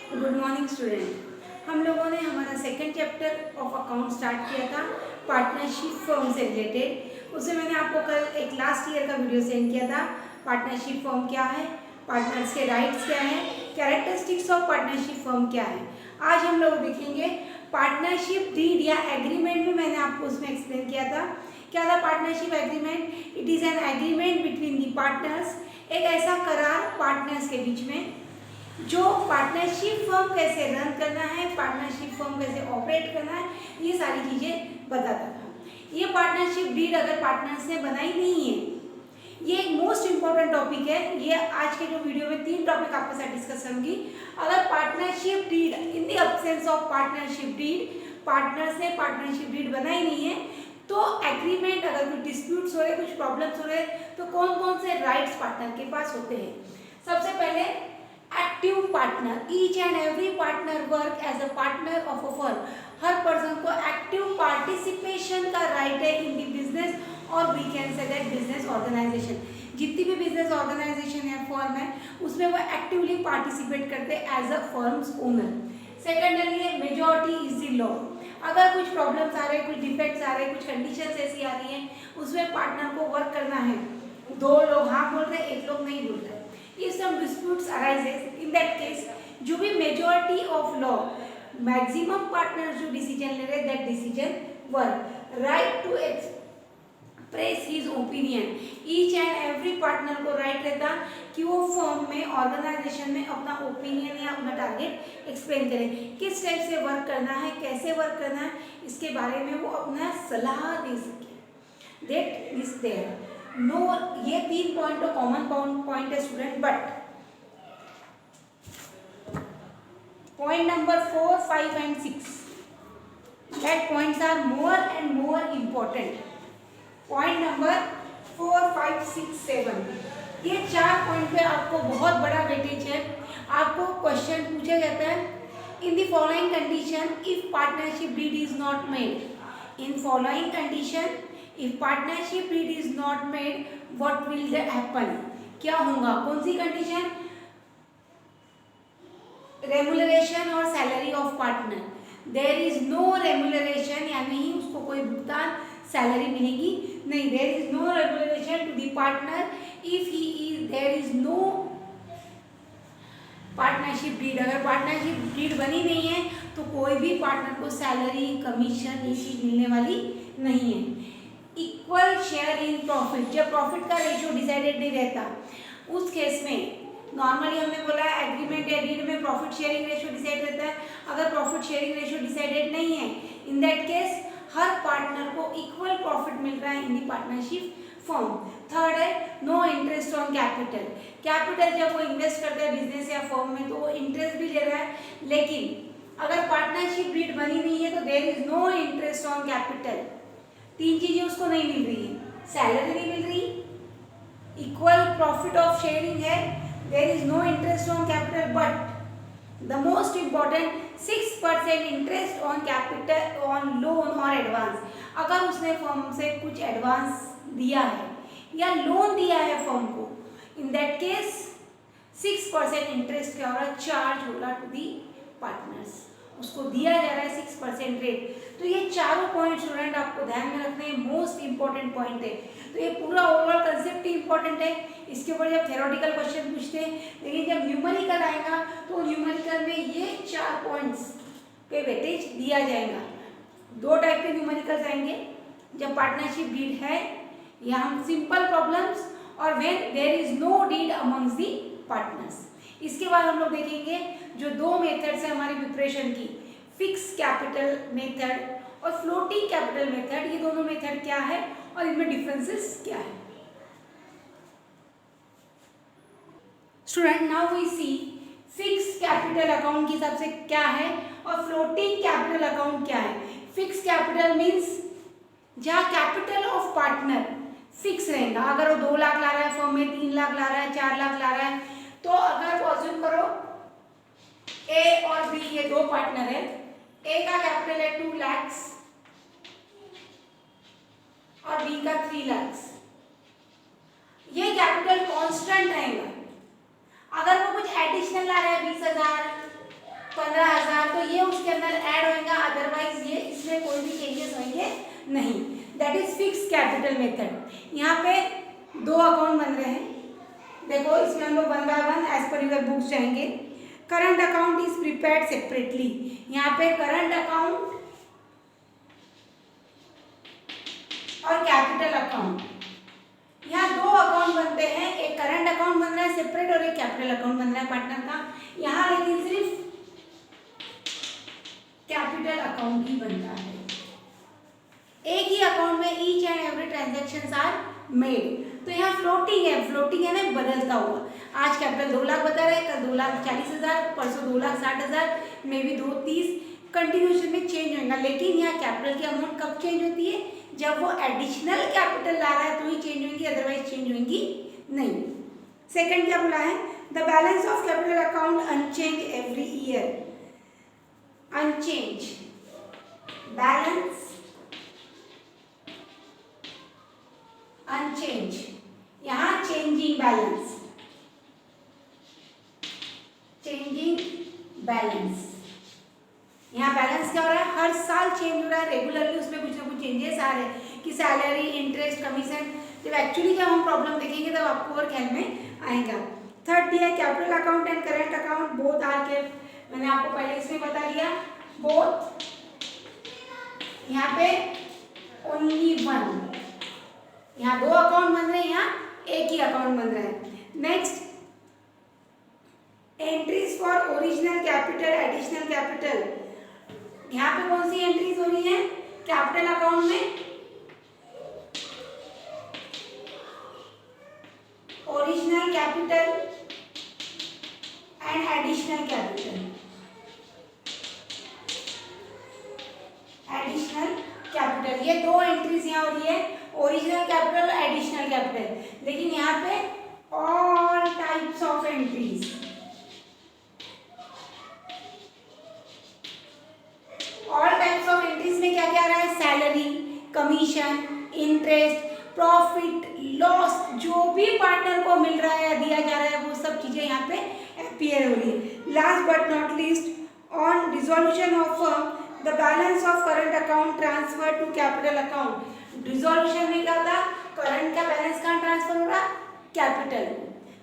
Good morning student. हम लोगों ने हमारा second chapter of account start किया था पार्टनरशिप फर्म से रिलेटेड। उसमें मैंने आपको कल एक लास्ट ईयर का वीडियो सेंड किया था। पार्टनरशिप फर्म क्या है, पार्टनर्स के राइट्स क्या हैं, कैरेक्टरिस्टिक्स ऑफ पार्टनरशिप फर्म क्या है। आज हम लोग देखेंगे पार्टनरशिप डीड या एग्रीमेंट में मैंने आपको उसमें एक्सप्लेन किया था। क्या था partnership agreement? It is an agreement between the partners, एक ऐसा करार पार्टनर्स के बीच में जो पार्टनरशिप फर्म कैसे रन करना है, पार्टनरशिप फर्म कैसे ऑपरेट करना है, ये सारी चीज़ें बताता था। ये पार्टनरशिप डीड अगर पार्टनर्स ने बनाई नहीं है, ये एक मोस्ट इंपॉर्टेंट टॉपिक है। ये आज के जो वीडियो में 3 टॉपिक आपके साथ डिस्कस करूंगी। अगर partnership deed in the absence of partnership deed, partners ने पार्टनरशिप डीड बनाई नहीं है, तो एग्रीमेंट अगर कुछ डिस्प्यूट्स हो रहे, कुछ प्रॉब्लम्स हो रहे, तो कौन कौन से राइट्स पार्टनर के पास होते हैं। सबसे पहले active partner, each and every partner work as a partner of a firm. हर पर्सन को एक्टिव पार्टिसिपेशन का राइट है इन दी बिजनेस, और we can say that business organisation. जितनी भी बिजनेस ऑर्गेनाइजेशन है, फर्म है, उसमें वो एक्टिवली पार्टिसिपेट करते हैं as a firms owner. Secondly है मेजॉरिटी इज द लॉ। अगर कुछ प्रॉब्लम्स आ रहे हैं, कुछ डिफेक्ट्स आ रहे हैं, कुछ कंडीशंस ऐसी आ रही हैं, उसमें पार्टनर को वर्क करना है। 2 लोग हाँ बोल रहे हैं, 1 लोग नहीं बोल रहे। If some disputes arises, in that case, जो भी majority of law, maximum partners जो decision ले रहे, that decision work, right to express his opinion. Each and every partner को right रहता कि वो फर्म में, ऑर्गेनाइजेशन में अपना ओपिनियन या अपना टारगेट एक्सप्लेन करें, किस टाइप से वर्क करना है, कैसे वर्क करना है, इसके बारे में वो अपना सलाह दे सके। That is there. नो, ये 3 पॉइंट तो कॉमन पॉइंट है student, but point number 4, 5 and 6 that points are more and more important. Point number 4, 5, 6, 7, ये 4 पॉइंट पे आपको बहुत बड़ा वेटेज है। आपको क्वेश्चन पूछा जाता है in the following condition if partnership deed is not made, in following condition if partnership deed is not made, what will that happen? क्या होगा, कौन सी कंडीशन? रेमुनरेशन और salary of partner. There is no remuneration, यानी ही उसको कोई भुगतान, सैलरी मिलेगी नहीं। There is no remuneration to the partner if he is, there is no partnership deed. अगर पार्टनरशिप डीड बनी नहीं है तो कोई भी पार्टनर को सैलरी, कमीशन, ये चीज मिलने वाली नहीं है। इक्वल शेयर इन प्रॉफिट, जब प्रॉफिट का रेशियो डिसाइडेड नहीं रहता, उस केस में नॉर्मली हमने बोला एग्रीमेंट या डीड में प्रॉफिट शेयरिंग रेशियो डिसाइड रहता है। अगर प्रॉफिट शेयरिंग रेशियो डिसाइडेड नहीं है, इन दैट केस हर पार्टनर को इक्वल प्रॉफिट मिल रहा है in the partnership firm. Third है no interest on capital. Capital जब वो इन्वेस्ट करता है बिजनेस या फर्म में, तो वो इंटरेस्ट भी ले रहा है, लेकिन अगर पार्टनरशिप डीड बनी नहीं है तो there is no interest on capital. 3 चीजें उसको नहीं मिल रही है, सैलरी नहीं मिल रही, इक्वल प्रॉफिट ऑफ शेयरिंग है, there is no interest on capital, but the most important 6% interest on capital on loan और एडवांस। अगर उसने फर्म से कुछ एडवांस दिया है या लोन दिया है फर्म को, इन दैट केस 6% इंटरेस्ट क्या हो रहा है, चार्ज हो रहा टू दी पार्टनर्स, उसको दिया जा रहा है 6% रेट। तो ये चारों पॉइंट स्टूडेंट आपको ध्यान में रखने हैं, मोस्ट इंपॉर्टेंट पॉइंट है। तो ये पूरा ओवरऑल कंसेप्ट ही इंपॉर्टेंट है। इसके ऊपर जब थ्योरेटिकल क्वेश्चन पूछते हैं, लेकिन जब न्यूमेरिकल आएगा तो न्यूमेरिकल में ये 4 पॉइंट्स पे वेटेज दिया जाएगा। 2 टाइप के न्यूमेरिकल्स आएंगे, जब पार्टनरशिप डीड है या हम सिंपल प्रॉब्लम्स, और when there is no deed amongst the partners. इसके बाद हम लोग देखेंगे जो 2 मेथड्स है हमारी प्रिपरेशन की, फिक्स कैपिटल मेथड और फ्लोटिंग कैपिटल मेथड। ये दोनों मेथड क्या है और इनमें डिफरेंसेस क्या है। Student now we see fix capital account के हिसाब से क्या है और फ्लोटिंग कैपिटल अकाउंट क्या है। फिक्स कैपिटल मीन्स जहाँ कैपिटल ऑफ पार्टनर फिक्स रहेगा। अगर वो 2 लाख ला रहा है फर्म में, 3 लाख ला रहा है, 4 लाख ला रहा है, तो अगर वो अज्यूम करो ए और बी, ये 2 पार्टनर है, ए का कैपिटल है 2 लाख और बी का 3 लाख, ये कैपिटल कांस्टेंट रहेगा। अगर वो कुछ एडिशनल ला रहा है 20,000 15,000, तो ये उसके अंदर ऐड होएगा, अदरवाइज ये इसमें कोई भी चेंजेस होंगे नहीं। That is fix capital method. यहाँ पे 2 अकाउंट बन रहे हैं, देखो इसमें हम लोग 1 by 1 as per your books जाएंगे। Current account is prepared separately. यहाँ पे करंट अकाउंट और कैपिटल अकाउंट, यहाँ 2 अकाउंट बनते हैं, एक करंट अकाउंट बन रहा है सेपरेट और एक कैपिटल अकाउंट बन रहा है पार्टनर का। यहाँ लेकिन सिर्फ कैपिटल अकाउंट ही बनता है। एक ही अकाउंट में each and every transactions are made. तो यहाँ फ्लोटिंग है ना, बदलता हुआ। आज कैपिटल 2 लाख बता रहे हैं, कल 2,40,000, परसों 2,60,000, मे बी 2,30, कंटिन्यूशन में चेंज होगा। लेकिन यहाँ कैपिटल की अमाउंट कब चेंज होती है? जब वो एडिशनल कैपिटल ला रहा है तो ही चेंज होंगी, अदरवाइज चेंज होंगी नहीं। सेकंड क्या बोला है? The balance of capital account unchange every year. Unchange, balance unchange, यहाँ चेंजिंग बैलेंस, चेंजिंग बैलेंस। यहाँ बैलेंस क्या हो रहा है? हर साल चेंज हो रहा है, रेगुलरली उसमें कुछ ना कुछ चेंजेस आ रहे हैं कि सैलरी, इंटरेस्ट, कमीशन। जब एक्चुअली जब हम प्रॉब्लम देखेंगे तब आपको और ख्याल में आएगा। थर्ड दिया capital account and current account both are kept. मैंने आपको पहले इसमें बता दिया बोथ, यहाँ पे ओनली वन। यहाँ 2 अकाउंट बन रहे हैं, यहाँ एक ही अकाउंट बन रहा है। Next, entries for original capital, additional capital. यहाँ पे कौन सी एंट्रीज हो रही है? कैपिटल अकाउंट में original capital and additional capital, additional capital. ये 2 एंट्रीज यहाँ हो रही है, ओरिजिनल कैपिटल और एडिशनल कैपिटल। लेकिन यहाँ पे all types of entries, all types of entries में क्या क्या आ रहा है? Salary, commission, interest, profit, loss, जो भी पार्टनर को मिल रहा है या दिया जा रहा है वो सब चीजें यहाँ पे अपीयर हो रही है। Last but not least, on dissolution of the balance of current account transfer to capital account. Dissolution में क्या होता? करंट का बैलेंस कहाँ ट्रांसफर हो रहा? कैपिटल।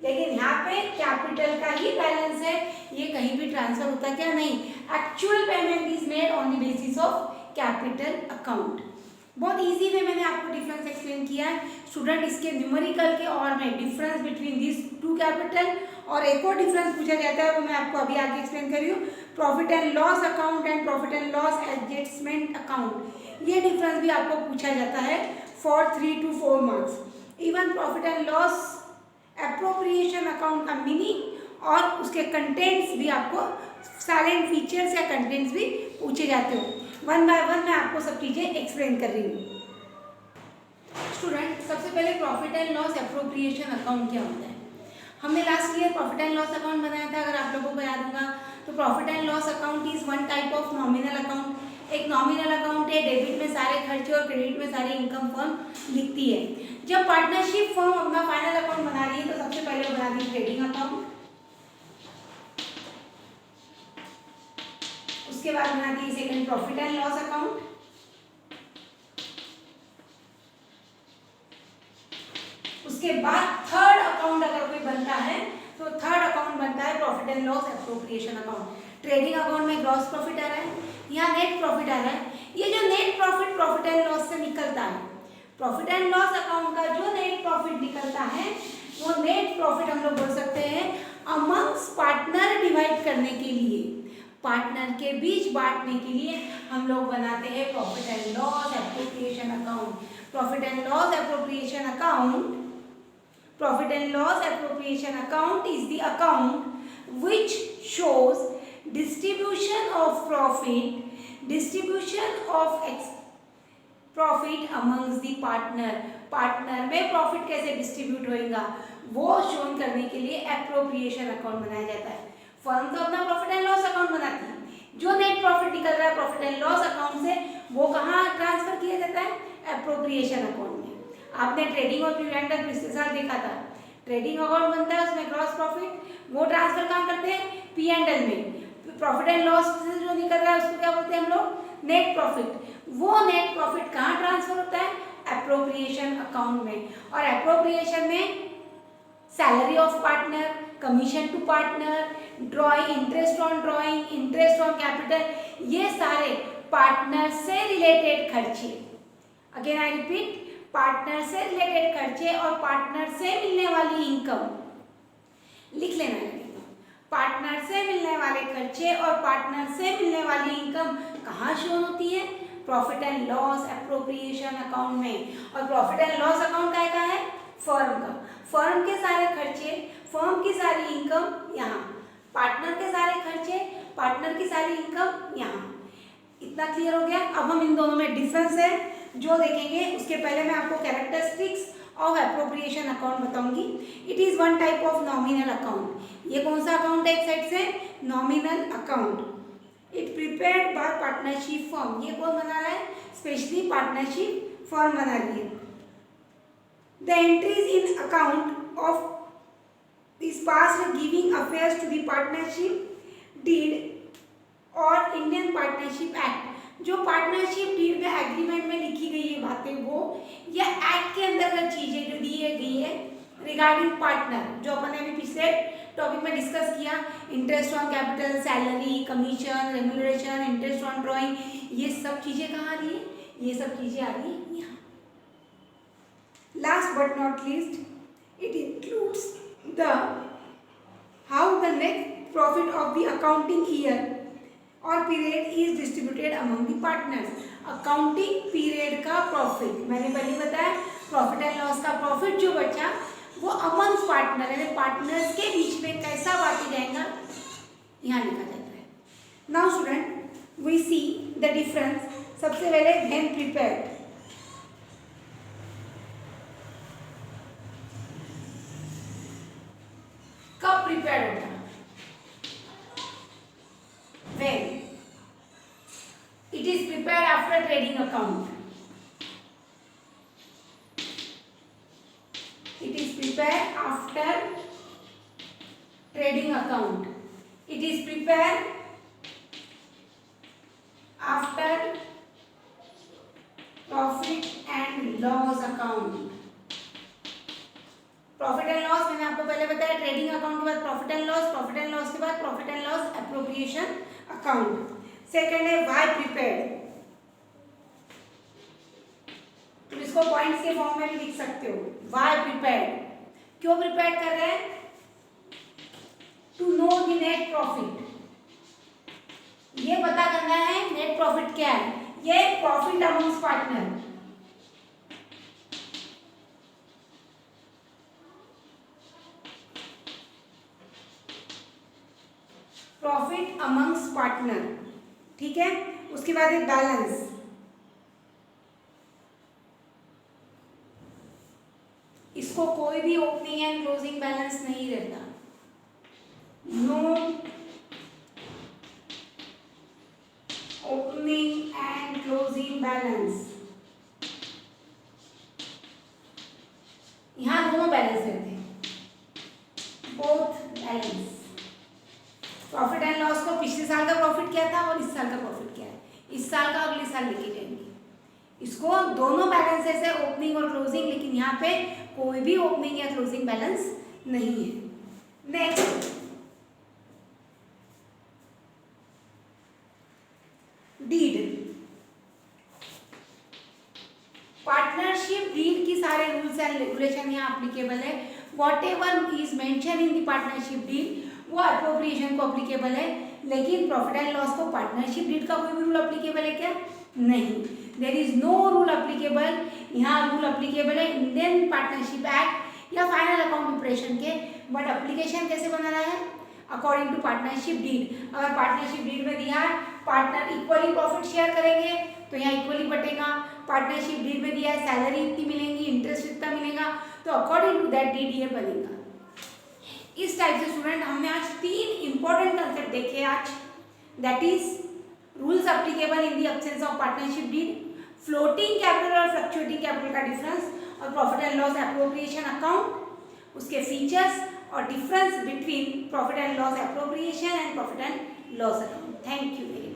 लेकिन यहाँ पे कैपिटल का ही बैलेंस है, ये कहीं भी ट्रांसफर होता क्या? नहीं। Actual payment is made on the basis of capital account. बहुत इजी वे मैंने आपको डिफरेंस एक्सप्लेन किया है स्टूडेंट। इसके न्यूमेरिकल के और में डिफरेंस बिटवीन दिस 2 कैपिटल और एक और डिफरेंस पूछा जाता है, वो मैं आपको अभी आगे एक्सप्लेन कर रही हूँ। Profit and loss account and profit and loss adjustment account, ये डिफरेंस भी आपको पूछा जाता है for 3 to 4 marks. Even profit and loss appropriation account का मीनिंग और उसके कंटेंट्स भी आपको, साइलेंट फीचर्स या कंटेंट्स भी पूछे जाते हो। 1 बाय 1 मैं आपको सब चीज़ें एक्सप्लेन कर रही हूँ। स्टूडेंट, सबसे पहले profit and loss appropriation account क्या होता है? हमने last year profit and loss account बनाया था, अगर आप लोगों को याद होगा तो। Profit and loss account is one type of nominal account. एक नॉमिनल अकाउंट है, डेबिट में सारे खर्चे और क्रेडिट में सारी इनकम फर्म लिखती है। जब पार्टनरशिप फर्म अपना फाइनल अकाउंट बना रही है तो सबसे पहले वो बनाती है ट्रेडिंग अकाउंट, उसके बाद बनाती है second profit and loss account, उसके बाद थर्ड अकाउंट अगर कोई बनता है तो थर्ड अकाउंट बनता है profit and loss appropriation account. Trading account में ग्रॉस प्रॉफिट आ रहा है, यहाँ नेट प्रॉफिट आ रहा है। ये जो नेट प्रॉफिट एंड लॉस से निकलता है, प्रॉफिट एंड लॉस अकाउंट का जो नेट प्रॉफिट निकलता है वो नेट प्रॉफिट हम लोग बोल सकते हैं अमंग्स पार्टनर डिवाइड करने के लिए, पार्टनर के बीच बांटने के लिए हम लोग बनाते हैं profit and loss appropriation account. Profit and loss appropriation account, profit and loss appropriation account is the account which shows distribution of profit, distribution of profit amongst the partner। Partner में profit कैसे distribute होएगा वो shown करने के लिए appropriation account बनाया जाता है। फर्म तो अपना प्रॉफिट एंड लॉस अकाउंट बनाती है, जो नेट प्रॉफिट निकल रहा है प्रॉफिट एंड लॉस अकाउंट से वो कहाँ ट्रांसफर किया जाता है? एप्रोप्रिएशन अकाउंट में। आपने ट्रेडिंग और प्रीवेंटर पिछले साल देखा था, ट्रेडिंग अकाउंट बनता है उसमें ग्रॉस प्रॉफिट, वो ट्रांसफर कहाँ करते हैं? P&L में। प्रॉफिट एंड लॉस से जो निकल रहा है उसको क्या बोलते हैं हम लोग? Net profit. वो नेट प्रॉफिट कहाँ ट्रांसफर होता है? एप्रोप्रिएशन अकाउंट में। और एप्रोप्रिएशन में salary of partner, commission to partner, drawing, interest on drawing, interest on capital, ये सारे पार्टनर से रिलेटेड खर्चे, अगेन आई रिपीट, पार्टनर से रिलेटेड खर्चे और पार्टनर से मिलने वाली इनकम, लिख लेना है। पार्टनर से मिलने वाले खर्चे और पार्टनर से मिलने वाली इनकम कहाँ शो होती है? Profit and loss appropriation account में। और प्रॉफिट एंड लॉस अकाउंट का है? फर्म का। फर्म के सारे खर्चे, फर्म की सारी इनकम यहाँ, पार्टनर के सारे खर्चे, पार्टनर की सारी इनकम यहाँ। इतना क्लियर हो गया? अब हम इन दोनों में डिफरेंस है जो देखेंगे। उसके पहले मैं आपको कैरेक्टरिस्टिक्स ऑफ एप्रोप्रिएशन अकाउंट बताऊंगी। It is one type of nominal account. ये कौन सा अकाउंट है? एक साइड से nominal account. It prepared by partnership firm. ये कौन बना रहा है? स्पेशली पार्टनरशिप फर्म बना रही है। The entries in account of is passed giving affairs to the partnership deed और इंडियन पार्टनरशिप एक्ट। जो पार्टनरशिप डीड में एग्रीमेंट में लिखी गई है बातें, वो या एक्ट के अंतर्गत चीजें जो दी गई है रिगार्डिंग पार्टनर, जो अपन ने अभी पिछले टॉपिक में डिस्कस किया, interest on capital, salary, commission, remuneration, interest on drawing, ये सब चीजें कहाँ आ रही है? ये सब चीजें आ रही है यहाँ। Last but not least, it includes the how the net profit of the accounting year और period is distributed among the partners. Accounting period का प्रॉफिट, मैंने पहले बताया, प्रॉफिट एंड लॉस का प्रॉफिट जो बचा वो अमंग पार्टनर यानी पार्टनर्स के बीच में कैसा बांटी जाएगा, यहाँ लिखा जाता है। Now student we see the difference. सबसे पहले व्हेन प्रिपेयर्ड, कब प्रिपेयर्ड होता है? When it is prepared after trading account. It is prepared after trading account. It is prepared after profit and loss account. Profit and loss मैंने आपको पहले बताया, trading account के बाद profit and loss, profit and loss के बाद profit and loss appropriation account. Second है why prepared. तुम इसको पॉइंट्स के फॉर्म में भी लिख सकते हो। व्हाई प्रिपेयर्ड, क्यों प्रिपेयर कर रहे हैं? To know the net profit, ये पता करना है नेट प्रॉफिट क्या है। ये profit amongst partner, profit amongst partner, ठीक है। उसके बाद है बैलेंस, इसको कोई भी ओपनिंग एंड क्लोजिंग बैलेंस नहीं रहता। No opening and closing balance, यहां दोनों बैलेंस रहते हैं, both balance. Profit and loss को पिछले साल का प्रॉफिट क्या था और इस साल का प्रॉफिट क्या है, इस साल का अगले साल लेके जाएंगे। इसको दोनों बैलेंसेस है, ओपनिंग और क्लोजिंग, लेकिन यहाँ पे कोई भी ओपनिंग या क्लोजिंग बैलेंस नहीं है। नेक्स्ट डीड, पार्टनरशिप डीड की सारे रूल्स एंड रेगुलेशन यहाँ एप्लीकेबल है। Whatever is mention in the partnership deed वो एप्रोप्रिएशन को एप्लीकेबल है, लेकिन प्रॉफिट एंड लॉस को पार्टनरशिप डीड का कोई भी रूल एप्लीकेबल है क्या? नहीं, there is no rule applicable. यहाँ रूल एप्लीकेबल है इंडियन पार्टनरशिप एक्ट या फाइनल अकाउंट प्रिपरेशन के, बट एप्लीकेशन कैसे बनाना है? According to partnership deed. अगर पार्टनरशिप डीड में दिया है पार्टनर इक्वली प्रॉफिट शेयर करेंगे तो यहाँ इक्वली बटेगा। पार्टनरशिप डीड में दिया है सैलरी इतनी मिलेंगी, इंटरेस्ट इतना मिलेगा, तो अकॉर्डिंग टू दैट डीड ये बनेगा। इस टाइप से स्टूडेंट हमने आज 3 इंपॉर्टेंट कंसेप्ट देखे आज, that is rules applicable in the absence of partnership deed, floating capital और फ्लक्चुएटिंग कैपिटल का डिफरेंस, और profit and loss appropriation account, उसके फीचर्स और difference between profit and loss appropriation and profit and loss account. Thank you very